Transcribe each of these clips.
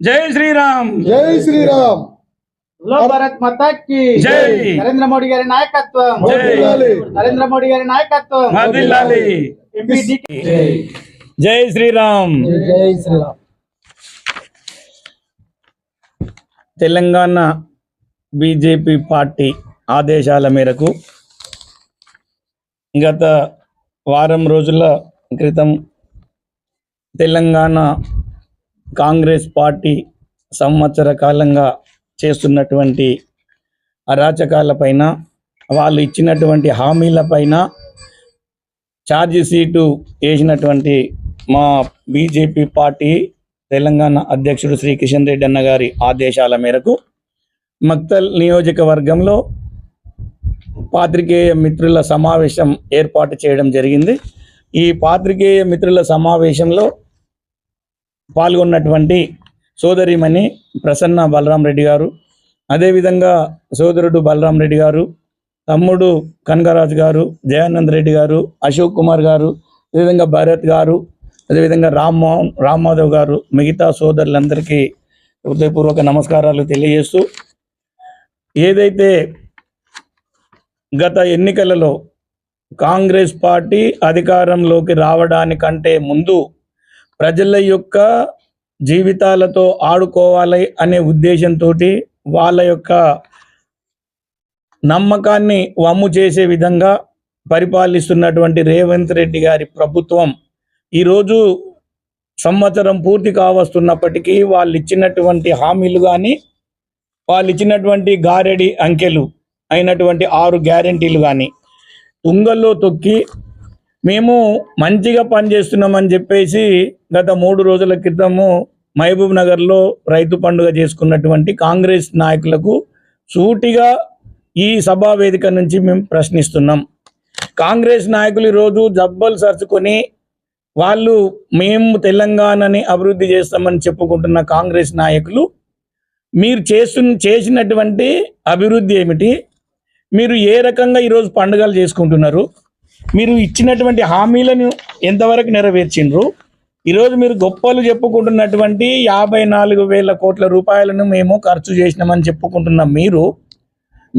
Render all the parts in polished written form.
జై శ్రీరామ్, జై శ్రీరామ్. లో భారత్ మాతా కి జై. నరేంద్ర మోడీ గారి నాయకత్వం, వర్ధిల్లాలి. నరేంద్ర మోడీ గారి నాయకత్వం, వర్ధిల్లాలి. ఎంపీడీకి జై శ్రీరామ్. జై శ్రీరామ్. తెలంగాణ బీజేపీ పార్టీ ఆదేశాల మేరకు గత వారం రోజుల క్రితం తెలంగాణ కాంగ్రెస్ పార్టీ సంవత్సర కాలంగా చేస్తున్నటువంటి అరాచకాలపైన, వాళ్ళు ఇచ్చినటువంటి హామీలపైన ఛార్జ్ షీటు వేసినటువంటి మా బీజేపీ పార్టీ తెలంగాణ అధ్యక్షుడు శ్రీ కిషన్ రెడ్డి అన్న గారి ఆదేశాల మేరకు మక్తల్ నియోజకవర్గంలో పాత్రికేయ మిత్రుల సమావేశం ఏర్పాటు చేయడం జరిగింది. ఈ పాత్రికేయ మిత్రుల సమావేశంలో పాల్గొన్నటువంటి సోదరిమణి ప్రసన్న బలరాం రెడ్డి గారు, అదేవిధంగా సోదరుడు బలరాం రెడ్డి గారు, తమ్ముడు కనగరాజు గారు, జయానంద్ రెడ్డి గారు, అశోక్ కుమార్ గారు, అదేవిధంగా భరత్ గారు, అదేవిధంగా రామ్మాధవ్ గారు, మిగతా సోదరులందరికీ హృదయపూర్వక నమస్కారాలు తెలియజేస్తూ, ఏదైతే గత ఎన్నికలలో కాంగ్రెస్ పార్టీ అధికారంలోకి రావడానికంటే ముందు ప్రజల యొక్క జీవితాలతో ఆడుకోవాలి అనే ఉద్దేశంతో వాళ్ళ యొక్క నమ్మకాన్ని వమ్ము చేసే విధంగా పరిపాలిస్తున్నటువంటి రేవంత్ రెడ్డి గారి ప్రభుత్వం ఈరోజు సంవత్సరం పూర్తి కావస్తున్నప్పటికీ వాళ్ళు ఇచ్చినటువంటి హామీలు కానీ, వాళ్ళు ఇచ్చినటువంటి గారెడి అంకెలు అయినటువంటి 6 గ్యారెంటీలు కానీ తుంగల్లో తొక్కి మేము మంచిగా పనిచేస్తున్నామని చెప్పేసి గత 3 రోజుల క్రితము మహబూబ్ నగర్లో రైతు పండుగ చేసుకున్నటువంటి కాంగ్రెస్ నాయకులకు సూటిగా ఈ సభా వేదిక నుంచి మేము ప్రశ్నిస్తున్నాం. కాంగ్రెస్ నాయకులు ఈరోజు జబ్బలు సరుచుకొని వాళ్ళు మేము తెలంగాణని అభివృద్ధి చేస్తామని చెప్పుకుంటున్న కాంగ్రెస్ నాయకులు, మీరు చేసినటువంటి అభివృద్ధి ఏమిటి? మీరు ఏ రకంగా ఈరోజు పండుగలు చేసుకుంటున్నారు? మీరు ఇచ్చినటువంటి హామీలను ఎంతవరకు నెరవేర్చిండ్రు? ఈరోజు మీరు గొప్పలు చెప్పుకుంటున్నటువంటి 54,000 కోట్ల రూపాయలను మేము ఖర్చు చేసినామని చెప్పుకుంటున్నాం.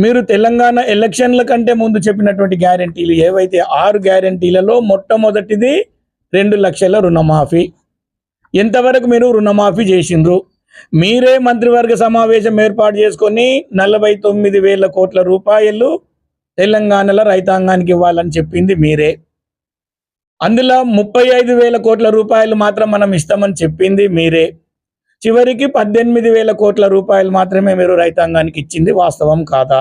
మీరు తెలంగాణ ఎలక్షన్ల కంటే ముందు చెప్పినటువంటి గ్యారెంటీలు ఏవైతే 6 గ్యారెంటీలలో మొట్టమొదటిది 2 లక్షల రుణమాఫీ. ఎంతవరకు మీరు రుణమాఫీ చేసిండ్రు? మీరే మంత్రివర్గ సమావేశం ఏర్పాటు చేసుకొని 49,000 కోట్ల రూపాయలు తెలంగాణలో రైతాంగానికి ఇవ్వాలని చెప్పింది మీరే. అందులో 35,000 కోట్ల రూపాయలు మాత్రం మనం ఇస్తామని చెప్పింది మీరే. చివరికి 18,000 కోట్ల రూపాయలు మాత్రమే మీరు రైతాంగానికి ఇచ్చింది వాస్తవం కాదా?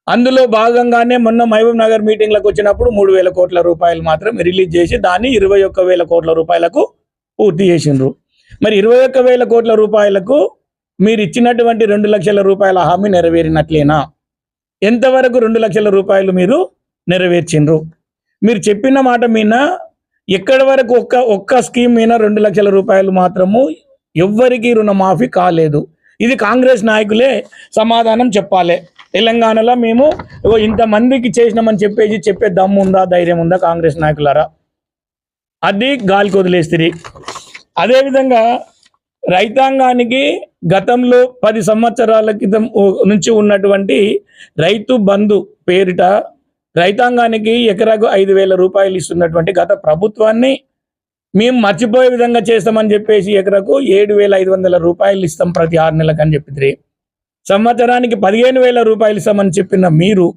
అందులో భాగంగానే మొన్న మహబూబ్ నగర్ మీటింగ్లకు వచ్చినప్పుడు 3,000 కోట్ల రూపాయలు మాత్రం రిలీజ్ చేసి దాన్ని 21,000 కోట్ల రూపాయలకు పూర్తి చేసిండ్రు. మరి 21,000 కోట్ల రూపాయలకు మీరు ఇచ్చినటువంటి 2 లక్షల రూపాయల హామీ నెరవేరినట్లేనా? ఎంతవరకు 2 లక్షల రూపాయలు మీరు నెరవేర్చిండ్రు? మీరు చెప్పిన మాట మీద ఎక్కడి వరకు ఒక్క స్కీమ్ మీద 2 లక్షల రూపాయలు మాత్రము ఎవ్వరికి రుణమాఫీ కాలేదు. ఇది కాంగ్రెస్ నాయకులే సమాధానం చెప్పాలి. తెలంగాణలో మేము ఇంతమందికి చేసినామని చెప్పే దమ్ము ఉందా, ధైర్యం ఉందా కాంగ్రెస్ నాయకులారా? అది గాలికి వదిలేస్తుంది. అదేవిధంగా రైతాంగానికి గతంలో 10 సంవత్సరాల క్రితం నుంచి ఉన్నటువంటి రైతు బంధు పేరిట రైతాంగానికి ఎకరాకు 5,000 రూపాయలు ఇస్తున్నటువంటి గత ప్రభుత్వాన్ని మేము మర్చిపోయే విధంగా చేస్తామని చెప్పేసి ఎకరకు 7,500 రూపాయలు ఇస్తాం ప్రతి 6 నెలలకు అని చెప్పిద్రి. సంవత్సరానికి 15,000 రూపాయలు ఇస్తామని చెప్పిన మీరు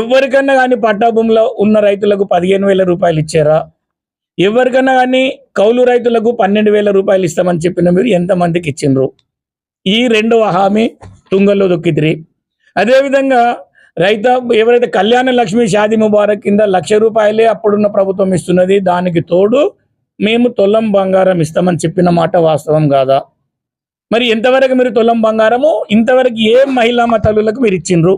ఎవరికన్నా కానీ పట్టా భూమిలో ఉన్న రైతులకు 15,000 రూపాయలు ఇచ్చారా? ఎవరికన్నా కానీ కౌలు రైతులకు 12,000 రూపాయలు ఇస్తామని చెప్పిన మీరు ఎంతమందికి ఇచ్చిండ్రు? ఈ 2వ హామీ తుంగల్లో దొక్కిద్రి. అదేవిధంగా ఎవరైతే కళ్యాణ లక్ష్మి షాదీ ముబారక్ కింద 1,00,000 రూపాయలే అప్పుడున్న ప్రభుత్వం ఇస్తున్నది, దానికి తోడు మేము తొలం బంగారం ఇస్తామని చెప్పిన మాట వాస్తవం కాదా? మరి ఎంతవరకు మీరు తొలం బంగారము ఇంతవరకు ఏ మహిళా తల్లులకు మీరు ఇచ్చిండ్రు?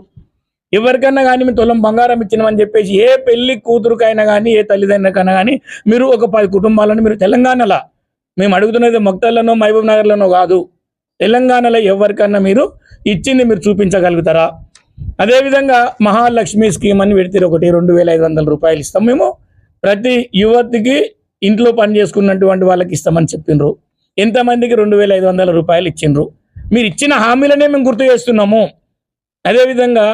ఎవరికన్నా కానీ మీరు తొలం బంగారం ఇచ్చినామని చెప్పేసి ఏ పెళ్లి కూతురుకైనా కానీ ఏ తల్లిదండ్రులకైనా కానీ మీరు ఒక 10 కుటుంబాలను మీరు తెలంగాణలో, మేము అడుగుతున్నది మక్తల్లోనో మహబూబ్ నగర్లోనో కాదు, తెలంగాణలో ఎవరికన్నా మీరు ఇచ్చింది మీరు చూపించగలుగుతారా? అదేవిధంగా మహాలక్ష్మి స్కీమ్ అని పెడితే ఒకటి 2,500 రూపాయలు ఇస్తాం మేము ప్రతి యువతికి, ఇంట్లో పని చేసుకున్నటువంటి వాళ్ళకి ఇస్తామని చెప్పిండ్రు. ఎంతమందికి 2,500 రూపాయలు ఇచ్చిండ్రు? మీరు ఇచ్చిన హామీలనే మేము గుర్తు చేస్తున్నాము. అదేవిధంగా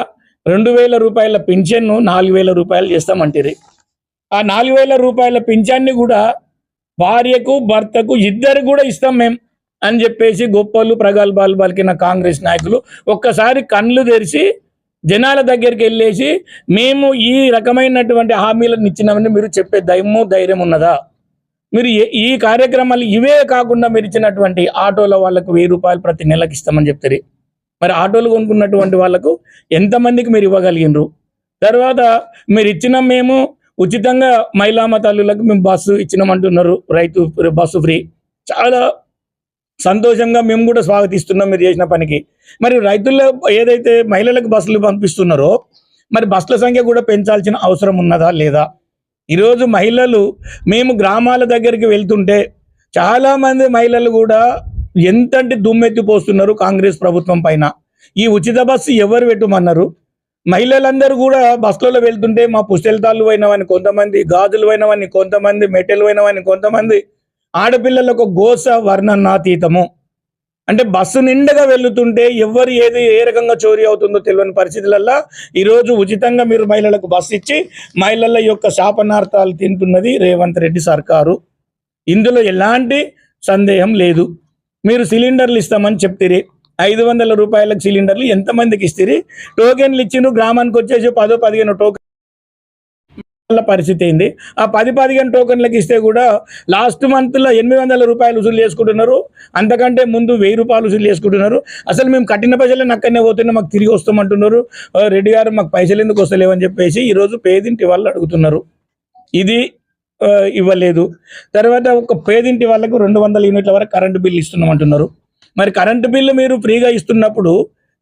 2,000 రూపాయల పింఛన్ను 4,000 రూపాయలు చేస్తామంటారు. ఆ 4,000 రూపాయల పింఛన్ని కూడా భార్యకు భర్తకు ఇద్దరు కూడా ఇస్తాం మేము అని చెప్పేసి గొప్పలు ప్రగల్భాలు పలికిన కాంగ్రెస్ నాయకులు ఒక్కసారి కళ్ళు తెరిచి జనాల దగ్గరికి వెళ్ళేసి మేము ఈ రకమైనటువంటి హామీలను ఇచ్చినామని మీరు చెప్పే ధైర్యం ఉన్నదా? మీరు ఈ కార్యక్రమాలు ఇవే కాకుండా మీరు ఇచ్చినటువంటి ఆటోల వాళ్ళకు 1,000 రూపాయలు ప్రతి నెలకు ఇస్తామని చెప్తారు. మరి ఆటోలు కొనుక్కున్నటువంటి వాళ్ళకు ఎంతమందికి మీరు ఇవ్వగలిగినరు? తర్వాత మీరు ఇచ్చిన మేము ఉచితంగా మహిళా తల్లులకు మేము బస్సు ఇచ్చినామంటున్నారు, రైతు బస్సు ఫ్రీ. చాలా సంతోషంగా మేము కూడా స్వాగతిస్తున్నాం మీరు చేసిన పనికి. మరి రైతుల్లో ఏదైతే మహిళలకు బస్సులు పంపిస్తున్నారో మరి బస్సుల సంఖ్య కూడా పెంచాల్సిన అవసరం ఉన్నదా లేదా? ఈరోజు మహిళలు మేము గ్రామాల దగ్గరికి వెళ్తుంటే చాలామంది మహిళలు కూడా ఎంతంటి దుమ్మెత్తిపోస్తున్నారు కాంగ్రెస్ ప్రభుత్వం పైన. ఈ ఉచిత బస్సు ఎవరు పెట్టమన్నారు? మహిళలందరూ కూడా బస్సులలో వెళ్తుంటే మా పుస్తెలతాళ్ళు పోయినవని కొంతమంది, గాజులు పోయినవని కొంతమంది, మెటెలు పోయినవని కొంతమంది, ఆడపిల్లలకు గోస వర్ణనాతీతము. అంటే బస్సు నిండుగా వెళ్తుంటే ఎవరు ఏ రకంగా చోరీ అవుతుందో తెలియని పరిస్థితులలో ఈరోజు ఉచితంగా మీరు మహిళలకు బస్సు ఇచ్చి మహిళల యొక్క శాపనార్థాలు తింటున్నది రేవంత్ రెడ్డి సర్కారు. ఇందులో ఎలాంటి సందేహం లేదు. మీరు సిలిండర్లు ఇస్తామని చెప్తిరి, 500 రూపాయలకు సిలిండర్లు ఎంతమందికి ఇస్తారు? టోకెన్లు ఇచ్చిండ్రు, గ్రామానికి వచ్చేసి 10-15 టోకెన్ పరిస్థితి అయింది. ఆ 10-15 టోకెన్లకు ఇస్తే కూడా లాస్ట్ మంత్లో 800 రూపాయలు వసూలు చేసుకుంటున్నారు, అంతకంటే ముందు 1000 రూపాయలు వసూలు చేసుకుంటున్నారు. అసలు మేము కట్టిన పైసలే నక్కనే పోతున్నా, మాకు తిరిగి వస్తామంటున్నారు. రెడ్డి గారు మాకు పైసలు ఎందుకు వస్తలేవని చెప్పేసి ఈరోజు పేదింటి వాళ్ళు అడుగుతున్నారు. ఇది ఇవ్వలేదు. తర్వాత ఒక పేదింటి వాళ్ళకు 200 యూనిట్ల వరకు కరెంటు బిల్లు ఇస్తున్నామంటున్నారు. మరి కరెంటు బిల్లు మీరు ఫ్రీగా ఇస్తున్నప్పుడు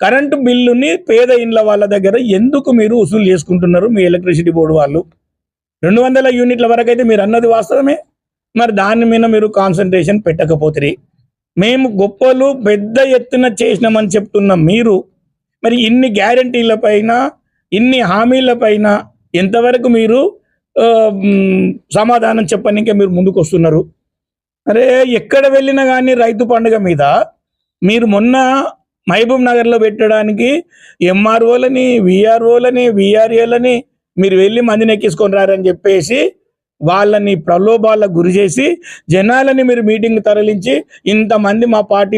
కరెంటు బిల్లుని పేద ఇండ్ల వాళ్ళ దగ్గర ఎందుకు మీరు వసూలు చేసుకుంటున్నారు? మీ ఎలక్ట్రిసిటీ బోర్డు వాళ్ళు 200 యూనిట్ల వరకు అయితే మీరు అన్నది వాస్తవమే. మరి దాని మీద మీరు కాన్సన్ట్రేషన్ పెట్టకపోతే మేము గొప్పలు పెద్ద ఎత్తున చేసినామని చెప్తున్న మీరు మరి ఇన్ని గ్యారంటీల పైన ఇన్ని హామీల పైన ఎంతవరకు మీరు సమాధానం చెప్పడానికి మీరు ముందుకు వస్తున్నారు? అరే ఎక్కడ వెళ్ళినా కానీ రైతు పండుగ మీద మీరు మొన్న మహబూబ్ నగర్లో పెట్టడానికి ఎంఆర్ఓలని, విఆర్ఓలని, విఆర్ఏలని మీరు వెళ్ళి మందిని ఎక్కించుకొని రారని చెప్పేసి వాళ్ళని ప్రలోభాలకు గురి చేసి జనాలని మీరు మీటింగ్ తరలించి ఇంతమంది మా పార్టీ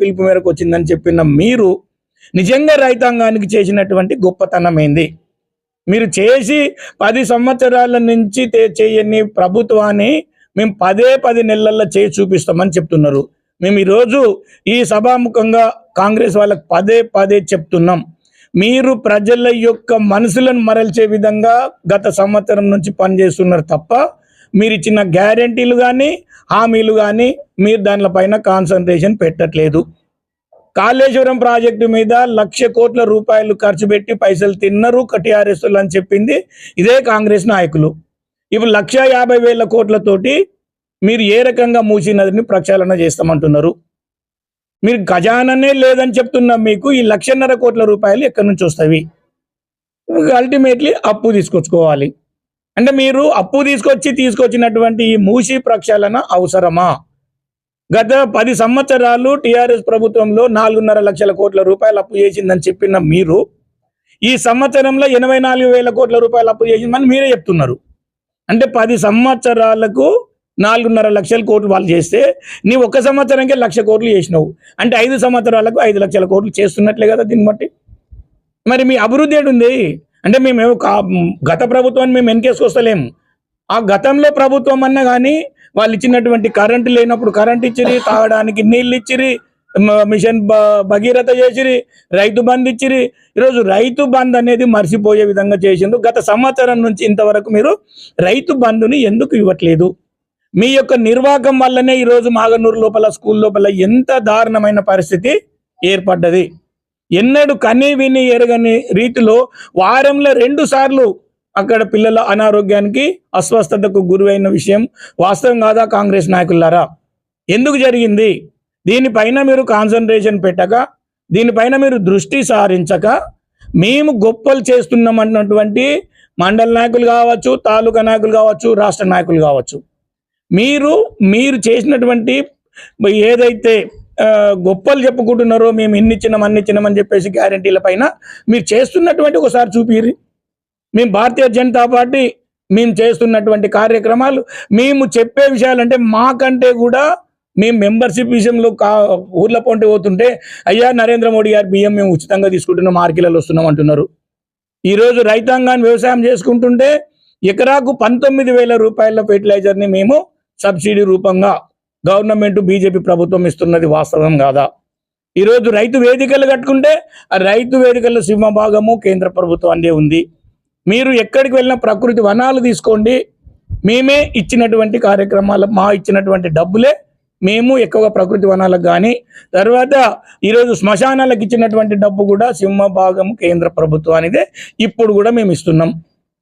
పిలుపు మేరకు వచ్చిందని చెప్పిన మీరు నిజంగా రైతాంగానికి చేసినటువంటి గొప్పతనం ఏంది? మీరు చేసి 10 సంవత్సరాల నుంచి చేయని ప్రభుత్వాన్ని మేము 10 నెలల్లో చేసి చూపిస్తామని చెప్తున్నారు. మేము ఈరోజు ఈ సభాముఖంగా కాంగ్రెస్ వాళ్ళకి పదే చెప్తున్నాం, మీరు ప్రజల యొక్క మనసులను మరల్చే విధంగా గత సంవత్సరం నుంచి పనిచేస్తున్నారు తప్ప మీరు ఇచ్చిన గ్యారెంటీలు కానీ హామీలు కానీ మీరు దానిపైన కాన్సన్ట్రేషన్ పెట్టట్లేదు. కాళేశ్వరం ప్రాజెక్టు మీద 1,00,000 కోట్ల రూపాయలు ఖర్చు పెట్టి పైసలు తిన్నారు టీఆర్ఎస్ అని చెప్పింది ఇదే కాంగ్రెస్ నాయకులు. ఇప్పుడు 1,50,000 కోట్లతోటి మీరు ఏ రకంగా మూసీ నదిని ప్రక్షాళన చేస్తామంటున్నారు? మీరు ఖజానానే లేదని చెప్తున్నాం. మీకు ఈ 1,50,000 కోట్ల రూపాయలు ఎక్కడి నుంచి వస్తాయి? అల్టిమేట్లీ అప్పు తీసుకొచ్చుకోవాలి. అంటే మీరు అప్పు తీసుకొచ్చినటువంటి ఈ మూసీ ప్రక్షాళన అవసరమా? గత 10 సంవత్సరాలు టీఆర్ఎస్ ప్రభుత్వంలో 4.5 లక్షల కోట్ల రూపాయలు అప్పు చేసిందని చెప్పిన మీరు ఈ సంవత్సరంలో 84,000 కోట్ల రూపాయలు అప్పు చేసిందని మీరే చెప్తున్నారు. అంటే 10 సంవత్సరాలకు 4.5 లక్షల కోట్లు వాళ్ళు చేస్తే నీ ఒక్క సంవత్సరానికి 1,00,000 కోట్లు చేసినావు. అంటే 5 సంవత్సరాలకు 5 లక్షల కోట్లు చేస్తున్నట్లే కదా దీన్ని బట్టి. మరి మీ అభివృద్ధి ఏడుంది? అంటే మేము గత ప్రభుత్వాన్ని మేము వెనకేసుకొస్తలేము. ఆ గతంలో ప్రభుత్వం అన్నా కానీ వాళ్ళు ఇచ్చినటువంటి కరెంటు లేనప్పుడు కరెంట్ ఇచ్చిరి, తాగడానికి నీళ్ళు ఇచ్చిరి, మిషన్ భగీరథ చేసిరి, రైతు బంధు ఇచ్చిరి. ఈరోజు రైతు బంధు అనేది మర్చిపోయే విధంగా చేసిండ్రు. గత సంవత్సరం నుంచి ఇంతవరకు మీరు రైతు బంధుని ఎందుకు ఇవ్వట్లేదు? మీ యొక్క నిర్వాహకం వల్లనే ఈరోజు మాగనూరు లోపల స్కూల్ లోపల ఎంత దారుణమైన పరిస్థితి ఏర్పడ్డది. ఎన్నడూ కనీ విని ఎరగని రీతిలో వారంలో 2 సార్లు అక్కడ పిల్లల అనారోగ్యానికి అస్వస్థతకు గురైన విషయం వాస్తవం కాదా కాంగ్రెస్ నాయకులారా? ఎందుకు జరిగింది? దీనిపైన మీరు కాన్సన్ట్రేషన్ పెట్టక, దీనిపైన మీరు దృష్టి సారించక మేము గొప్పలు చేస్తున్నామన్నటువంటి మండల నాయకులు కావచ్చు, తాలూకా నాయకులు కావచ్చు, రాష్ట్ర నాయకులు కావచ్చు, మీరు చేసినటువంటి మరి ఏదైతే గొప్పలు చెప్పుకుంటున్నారో మేము ఇన్ని ఇచ్చినాం అన్ని ఇచ్చినామని చెప్పేసి గ్యారంటీల పైన మీరు చేస్తున్నటువంటి ఒకసారి చూపిరి. మేము భారతీయ జనతా పార్టీ మేము చేస్తున్నటువంటి కార్యక్రమాలు, మేము చెప్పే విషయాలంటే మాకంటే కూడా మేము మెంబర్షిప్ విషయంలో ఊర్ల పొంటి పోతుంటే అయ్యా నరేంద్ర మోడీ గారు బియ్యం మేము ఉచితంగా తీసుకుంటున్నాం, మార్కిలలో వస్తున్నాం అంటున్నారు. ఈరోజు రైతాంగాన్ని వ్యవసాయం చేసుకుంటుంటే ఎకరాకు 19,000 రూపాయల ఫెర్టిలైజర్ని మేము సబ్సిడీ రూపంగా గవర్నమెంట్ బీజేపీ ప్రభుత్వం ఇస్తున్నది వాస్తవం కాదా? ఈరోజు రైతు వేదికలు కట్టుకుంటే ఆ రైతు వేదికల్లో సింహభాగము కేంద్ర ప్రభుత్వం అందే ఉంది. మీరు ఎక్కడికి వెళ్ళినా ప్రకృతి వనాలు తీసుకోండి, మేమే ఇచ్చినటువంటి కార్యక్రమాలు, మా ఇచ్చినటువంటి డబ్బులే మేము ఎక్కువగా ప్రకృతి వనాలకు కానీ, తర్వాత ఈరోజు శ్మశానాలకు ఇచ్చినటువంటి డబ్బు కూడా సింహభాగము కేంద్ర ప్రభుత్వానిదే ఇప్పుడు కూడా మేము ఇస్తున్నాం.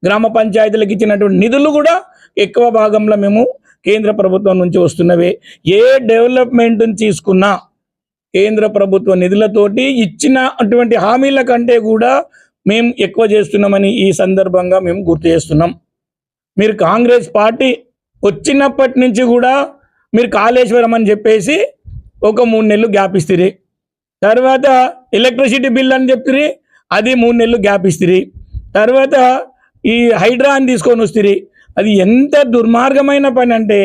గ్రామ పంచాయతీలకు ఇచ్చినటువంటి నిధులు కూడా ఎక్కువ భాగంలో మేము కేంద్ర ప్రభుత్వం నుంచి వస్తున్నవే. ఏ డెవలప్మెంట్ని తీసుకున్నా కేంద్ర ప్రభుత్వ నిధులతోటి ఇచ్చినటువంటి హామీల కంటే కూడా మేము ఎక్కువ చేస్తున్నామని ఈ సందర్భంగా మేము గుర్తు చేస్తున్నాం. మీరు కాంగ్రెస్ పార్టీ వచ్చినప్పటి నుంచి కూడా మీరు కాళేశ్వరం అని చెప్పేసి ఒక 3 నెలలు గ్యాప్ ఇస్తుంది, తర్వాత ఎలక్ట్రిసిటీ బిల్ అని చెప్తుంది, అది 3 నెలలు గ్యాప్ ఇస్తుంది, తర్వాత ఈ హైడ్రా అని తీసుకొని వస్తుంది. అది ఎంత దుర్మార్గమైన పని అంటే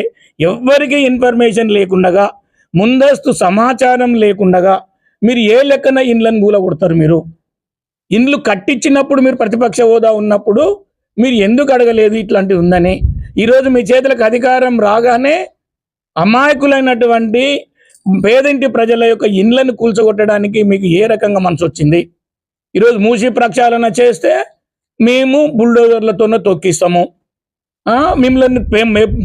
ఎవ్వరికి ఇన్ఫర్మేషన్ లేకుండగా, ముందస్తు సమాచారం లేకుండగా మీరు ఏ లెక్కన ఇండ్లను కూలగొడతారు? మీరు ఇండ్లు కట్టించినప్పుడు మీరు ప్రతిపక్ష హోదా ఉన్నప్పుడు మీరు ఎందుకు అడగలేదు ఇట్లాంటివి ఉందని? ఈరోజు మీ చేతులకు అధికారం రాగానే అమాయకులైనటువంటి పేదింటి ప్రజల యొక్క ఇండ్లను కూల్చగొట్టడానికి మీకు ఏ రకంగా మనసు వచ్చింది? ఈరోజు మూసి ప్రక్షాళన చేస్తే మేము బుల్డోజర్లతోనే తొక్కిస్తాము, మిమ్మల్ని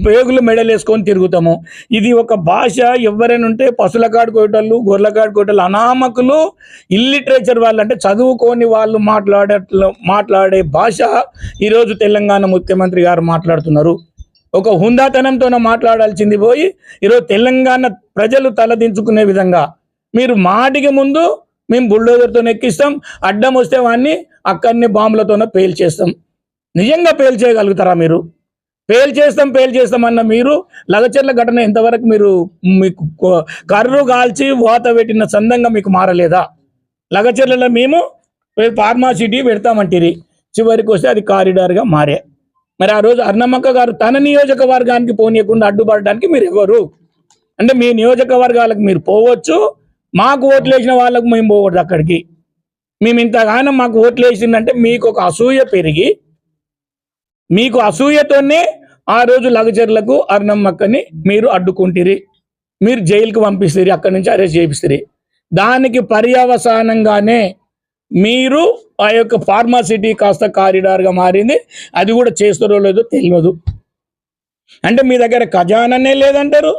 పేగులు మెడలేసుకొని తిరుగుతాము. ఇది ఒక భాష. ఎవరైనా ఉంటే పశువుల కాడుకోటలు, గొర్రెల కాడుకోటలు, అనామకులు, ఇల్లిటరేచర్ వాళ్ళు అంటే చదువుకోని వాళ్ళు మాట్లాడే భాష ఈరోజు తెలంగాణ ముఖ్యమంత్రి గారు మాట్లాడుతున్నారు. ఒక హుందాతనంతోనే మాట్లాడాల్సింది పోయి ఈరోజు తెలంగాణ ప్రజలు తలదించుకునే విధంగా మీరు మాటికి ముందు మేము బుల్డోజర్తో ఎక్కిస్తాం, అడ్డం వస్తే వాడిని అక్కడనే బాంబులతోనే పేల్చేస్తాం. నిజంగా పేల్చేయగలుగుతారా మీరు? పేల్చేస్తాం అన్న మీరు లగచర్ల ఘటన ఎంతవరకు మీరు మీకు కర్రు కాల్చి వాత పెట్టిన సందంగా మీకు మారలేదా? లగచర్లలో మేము ఫార్మాసిటీ పెడతామంటిరి, చివరికి వస్తే అది కారిడార్గా మారే. మరి ఆ రోజు అర్ణమ్మక్క గారు తన నియోజకవర్గానికి పోనీయకుండా అడ్డుపడడానికి మీరు ఎవరు? అంటే మీ నియోజకవర్గాలకు మీరు పోవచ్చు, మాకు ఓట్లు వేసిన వాళ్ళకు మేము పోకూడదు అక్కడికి. మేము ఇంతగానో మాకు ఓట్లు వేసిందంటే మీకు ఒక అసూయ పెరిగి, మీకు అసూయతోనే ఆ రోజు లగచర్లకు అర్ణమ్మక్కని మీరు అడ్డుకుంటారు, మీరు జైలుకి పంపిస్తారు, అక్కడి నుంచి అరెస్ట్ చేపిస్తారు. దానికి పర్యవసానంగానే మీరు ఆ యొక్క ఫార్మాసిటీ కాస్త కారిడార్గా మారింది. అది కూడా చేస్తారో లేదో తెలియదు. అంటే మీ దగ్గర ఖజానానే లేదంటారు,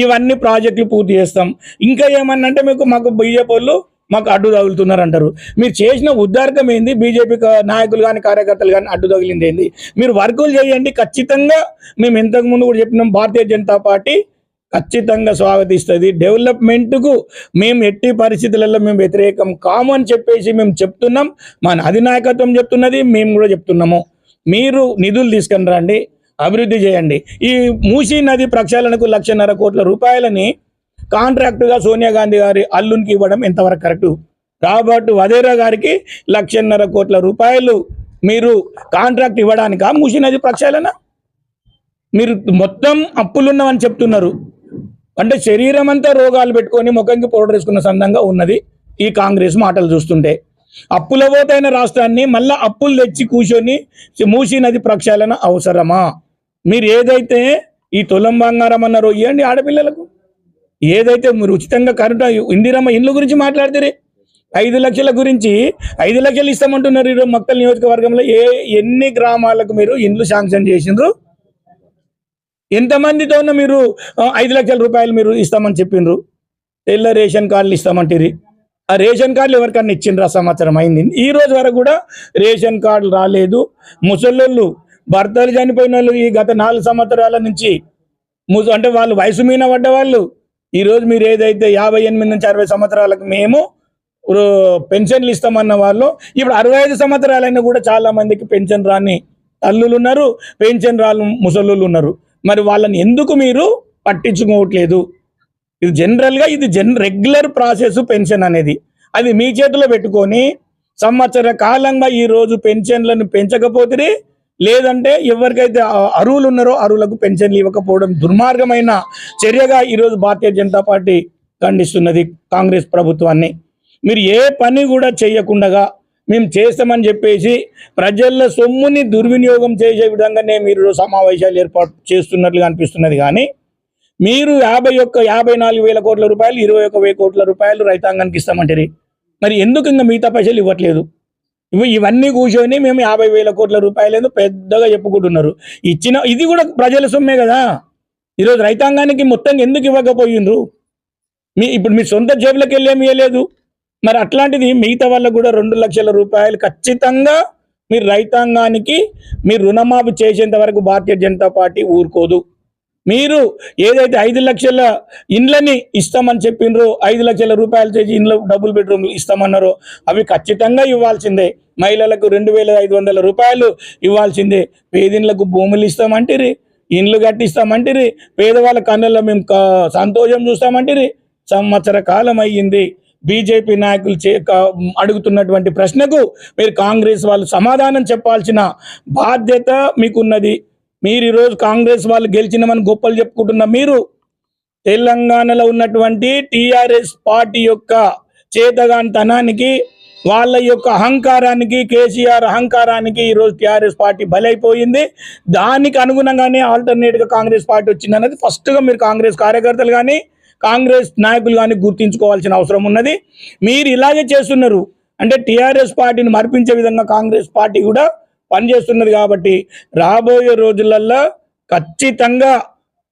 ఇవన్నీ ప్రాజెక్టులు పూర్తి చేస్తాం, ఇంకా ఏమన్నంటే మాకు బీజేపీ వాళ్ళు మాకు అడ్డు తగులుతున్నారు అంటారు. మీరు చేసిన ఉద్దారకం ఏంది? బీజేపీ నాయకులు కానీ కార్యకర్తలు కానీ అడ్డు తగిలింది ఏంది? మీరు వర్కులు చేయండి, ఖచ్చితంగా మేము ఇంతకుముందు కూడా చెప్పినాం, భారతీయ జనతా పార్టీ ఖచ్చితంగా స్వాగతిస్తుంది. డెవలప్మెంట్కు మేము ఎట్టి పరిస్థితులలో మేము వ్యతిరేకం కాము అని చెప్పేసి మేము చెప్తున్నాం, మన అధినాయకత్వం చెప్తున్నది, మేము కూడా చెప్తున్నాము. మీరు నిధులు తీసుకొని రండి, అభివృద్ధి చేయండి. ఈ మూసీ నది ప్రక్షాళనకు 1,50,000 కోట్ల రూపాయలని కాంట్రాక్టుగా సోనియా గాంధీ గారి అల్లునికి ఇవ్వడం ఎంతవరకు కరెక్టు? రాబర్ట్ వధేరా గారికి 1,50,000 కోట్ల రూపాయలు మీరు కాంట్రాక్ట్ ఇవ్వడానికా మూసీ నది ప్రక్షాళన? మీరు మొత్తం అప్పులున్నామని చెప్తున్నారు. అంటే శరీరం అంతా రోగాలు పెట్టుకొని ముఖంకి పౌడర్ వేసుకున్న సందంగా ఉన్నది ఈ కాంగ్రెస్ మాటలు చూస్తుంటే. అప్పుల పోతైన రాష్ట్రాన్ని మళ్ళీ అప్పులు తెచ్చి కూర్చొని మూసీ నది ప్రక్షాళన అవసరమా? మీరు ఏదైతే ఈ తులం బంగారం అన్నారో ఇవ్వండి ఆడపిల్లలకు, ఏదైతే మీరు ఉచితంగా కరెంట్ ఇందిరమ్మ ఇండ్ల గురించి మాట్లాడితే 5 లక్షల గురించి 5 లక్షలు ఇస్తామంటున్నారు. ఈరోజు మక్తల్ నియోజకవర్గంలో ఎన్ని గ్రామాలకు మీరు ఇండ్లు శాంక్షన్ చేసిండ్రు? ఎంతమందితోనో మీరు 5 లక్షల రూపాయలు మీరు ఇస్తామని చెప్పిండ్రు? తెల్ల రేషన్ కార్డులు ఇస్తామంటారు. ఆ రేషన్ కార్డులు ఎవరికన్నా ఇచ్చిండ్రు? సంవత్సరం అయింది, ఈ రోజు వరకు కూడా రేషన్ కార్డులు రాలేదు. ముసలోళ్ళు, భర్తలు చనిపోయిన వాళ్ళు ఈ గత 4 సంవత్సరాల నుంచి అంటే వాళ్ళు వయసు మీద పడ్డ వాళ్ళు, ఈరోజు మీరు ఏదైతే 58 నుంచి 60 సంవత్సరాలకు మేము పెన్షన్లు ఇస్తామన్న వాళ్ళు ఇప్పుడు 65 సంవత్సరాలైనా కూడా చాలా మందికి పెన్షన్ రాని తల్లులు ఉన్నారు, పెన్షన్ రాని ముసలోళ్ళు ఉన్నారు. మరి వాళ్ళని ఎందుకు మీరు పట్టించుకోవట్లేదు? ఇది జనరల్గా ఇది రెగ్యులర్ ప్రాసెస్ పెన్షన్ అనేది. అది మీ చేతిలో పెట్టుకొని సంవత్సర కాలంగా ఈరోజు పెన్షన్లను పెంచకపోతే, లేదంటే ఎవరికైతే అర్హులు ఉన్నారో అర్హులకు పెన్షన్లు ఇవ్వకపోవడం దుర్మార్గమైన చర్యగా ఈరోజు భారతీయ జనతా పార్టీ ఖండిస్తున్నది కాంగ్రెస్ ప్రభుత్వాన్ని. మీరు ఏ పని కూడా చేయకుండా మేము చేస్తామని చెప్పేసి ప్రజల సొమ్ముని దుర్వినియోగం చేసే విధంగానే మీరు సమావేశాలు ఏర్పాటు చేస్తున్నట్లుగా అనిపిస్తున్నది. కానీ మీరు 54,000 కోట్ల రూపాయలు 21,000 కోట్ల రూపాయలు రైతాంగానికి ఇస్తామంటారు. మరి ఎందుకు ఇంకా మిగతా పైసలు ఇవ్వట్లేదు? ఇవన్నీ కూర్చొని మేము 50,000 కోట్ల రూపాయలు ఏదో పెద్దగా చెప్పుకుంటున్నారు. ఇది కూడా ప్రజల సొమ్మే కదా. ఈరోజు రైతాంగానికి మొత్తం ఎందుకు ఇవ్వకపోయిండ్రు? ఇప్పుడు మీ సొంత జేబులకు వెళ్ళి ఏమి ఇవ్వలేదు. మరి అట్లాంటిది మిగతా వాళ్ళకు కూడా 2 లక్షల రూపాయలు ఖచ్చితంగా మీరు రైతాంగానికి మీరు రుణమాఫీ చేసేంత వరకు భారతీయ జనతా పార్టీ ఊరుకోదు. మీరు ఏదైతే 5 లక్షల ఇండ్లని ఇస్తామని చెప్పిండ్రో, 5 లక్షల రూపాయలు చేసి ఇండ్ల డబుల్ బెడ్రూమ్లు ఇస్తామన్నారో అవి ఖచ్చితంగా ఇవ్వాల్సిందే. మహిళలకు 2,500 రూపాయలు ఇవ్వాల్సిందే. పేదిండ్లకు భూములు ఇస్తామంటిరి, ఇండ్లు కట్టిస్తామంటిరి, పేదవాళ్ళ కన్నుల్లో మేము సంతోషం చూస్తామంటిరి. సంవత్సర కాలం అయ్యింది. బీజేపీ నాయకులు అడుగుతున్నటువంటి ప్రశ్నకు మీరు కాంగ్రెస్ వాళ్ళు సమాధానం చెప్పాల్సిన బాధ్యత మీకున్నది. మీరు ఈరోజు కాంగ్రెస్ వాళ్ళు గెలిచినామని గొప్పలు చెప్పుకుంటున్న మీరు తెలంగాణలో ఉన్నటువంటి టీఆర్ఎస్ పార్టీ యొక్క చేతగానితనానికి, వాళ్ళ యొక్క అహంకారానికి, కేసీఆర్ అహంకారానికి ఈరోజు టీఆర్ఎస్ పార్టీ బలైపోయింది. దానికి అనుగుణంగానే ఆల్టర్నేట్గా కాంగ్రెస్ పార్టీ వచ్చింది అనేది ఫస్ట్గా మీరు కాంగ్రెస్ కార్యకర్తలు కానీ కాంగ్రెస్ నాయకులు కానీ గుర్తించుకోవాల్సిన అవసరం ఉన్నది. మీరు ఇలాగే చేస్తున్నారు అంటే టీఆర్ఎస్ పార్టీని మరిపించే విధంగా కాంగ్రెస్ పార్టీ కూడా పనిచేస్తున్నది. కాబట్టి రాబోయే రోజులలో ఖచ్చితంగా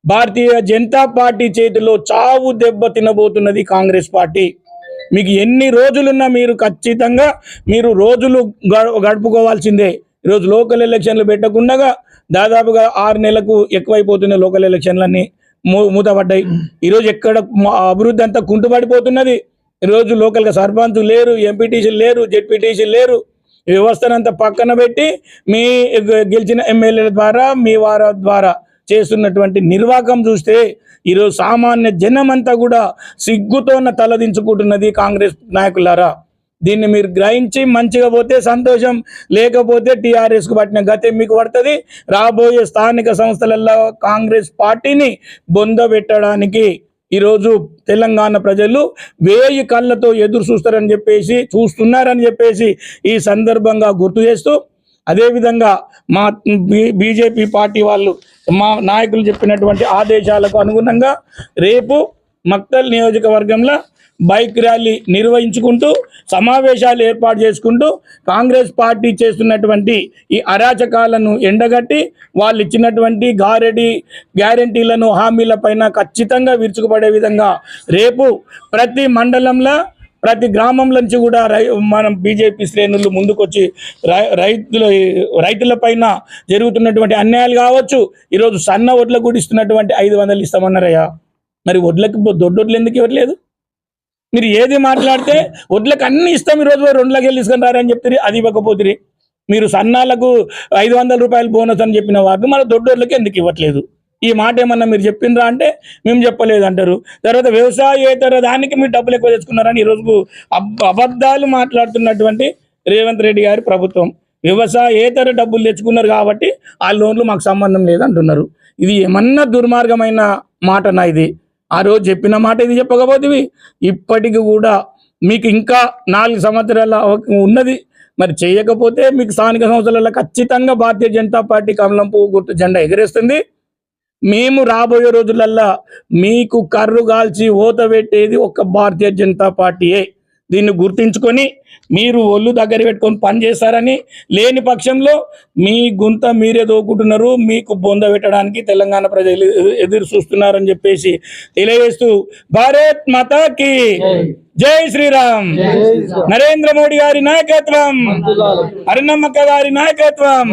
భారతీయ జనతా పార్టీ చేతిలో చావు దెబ్బ తినబోతున్నది కాంగ్రెస్ పార్టీ. మీకు ఎన్ని రోజులున్నా మీరు ఖచ్చితంగా మీరు రోజులు గడుపుకోవాల్సిందే. ఈరోజు లోకల్ ఎలక్షన్లు పెట్టకుండా దాదాపుగా 6 నెలలకు ఎక్కువైపోతున్నాయి. లోకల్ ఎలక్షన్లన్నీ మూతపడ్డాయి. ఈరోజు ఎక్కడ అభివృద్ధి అంతా కుంటుపడిపోతున్నది. ఈరోజు లోకల్గా సర్పంచ్ లేరు, ఎంపీటీసీలు లేరు, జెడ్పీటీసీలు లేరు. వ్యవస్థనంతా పక్కన పెట్టి మీ గెలిచిన ఎమ్మెల్యేల ద్వారా మీ వారి ద్వారా చేస్తున్నటువంటి నిర్వాహకం చూస్తే ఈరోజు సామాన్య జనం అంతా కూడా సిగ్గుతోన తలదించుకుంటున్నది. కాంగ్రెస్ నాయకులారా, దీన్ని మీరు గ్రహించి మంచిగా పోతే సంతోషం, లేకపోతే టీఆర్ఎస్కు పట్టిన గతే మీకు పడుతుంది. రాబోయే స్థానిక సంస్థలలో కాంగ్రెస్ పార్టీని బొందబెట్టడానికి ఈరోజు తెలంగాణ ప్రజలు 1000 కళ్ళతో ఎదురు చూస్తున్నారని చెప్పేసి ఈ సందర్భంగా గుర్తు చేస్తూ, అదేవిధంగా మా బీజేపీ పార్టీ వాళ్ళు మా నాయకులు చెప్పినటువంటి ఆదేశాలకు అనుగుణంగా రేపు మక్తల్ నియోజకవర్గంలో బైక్ ర్యాలీ నిర్వహించుకుంటూ సమావేశాలు ఏర్పాటు చేసుకుంటూ కాంగ్రెస్ పార్టీ చేస్తున్నటువంటి ఈ అరాచకాలను ఎండగట్టి వాళ్ళు ఇచ్చినటువంటి గ్యారెంటీలను హామీలపైన ఖచ్చితంగా విరుచుకుపడే విధంగా రేపు ప్రతి మండలంలో ప్రతి గ్రామం నుంచి కూడా మనం బీజేపీ శ్రేణులు ముందుకొచ్చి రైతుల పైన జరుగుతున్నటువంటి అన్యాయాలు కావచ్చు. ఈరోజు సన్న వడ్లకు కూడా ఇస్తున్నటువంటి 500 ఇస్తామన్నారయ్యా. మరి దొడ్డొడ్లు ఎందుకు ఇవ్వట్లేదు? మీరు ఏది మాట్లాడితే వడ్లకు అన్ని ఇస్తాం, ఈరోజు 2 లక్షలు తీసుకొని రారని చెప్తారు, అది ఇవ్వకపోతుంది. మీరు సన్నాలకు 500 రూపాయలు బోనస్ అని చెప్పిన వారు మన దొడ్డోళ్ళకి ఎందుకు ఇవ్వట్లేదు? ఈ మాట ఏమన్నా మీరు చెప్పిండ్రా అంటే మేము చెప్పలేదు అంటారు. తర్వాత వ్యవసాయేతర దానికి మీరు డబ్బులు ఎక్కువ తెచ్చుకున్నారని ఈరోజు అబద్ధాలు మాట్లాడుతున్నటువంటి రేవంత్ రెడ్డి గారి ప్రభుత్వం. వ్యవసాయేతర డబ్బులు తెచ్చుకున్నారు కాబట్టి ఆ లోన్లు మాకు సంబంధం లేదంటున్నారు. ఇది ఏమన్నా దుర్మార్గమైన మాటనా ఇది? ఆ రోజు చెప్పిన మాట ఇది చెప్పకపోతే ఇప్పటికి కూడా మీకు ఇంకా 4 సంవత్సరాల ఉన్నది. మరి చేయకపోతే మీకు స్థానిక సంస్థలలో ఖచ్చితంగా భారతీయ జనతా పార్టీ కమలం పువ్వు గుర్తు జెండా ఎగరేస్తుంది. మేము రాబోయే రోజులల్లో మీకు కర్రు కాల్చి ఓత పెట్టేది ఒక భారతీయ జనతా పార్టీయే. దీన్ని గుర్తించుకొని మీరు ఒళ్ళు దగ్గర పెట్టుకొని పని చేస్తారని, లేని పక్షంలో మీ గుంత మీరే దోకుంటున్నారు, మీకు బొంద పెట్టడానికి తెలంగాణ ప్రజలు ఎదురు చూస్తున్నారని చెప్పేసి తెలియజేస్తూ భారత్ మాతాకి జై శ్రీరామ్. నరేంద్ర మోడీ గారి నాయకత్వం, అరుణమ్మక్క గారి నాయకత్వం.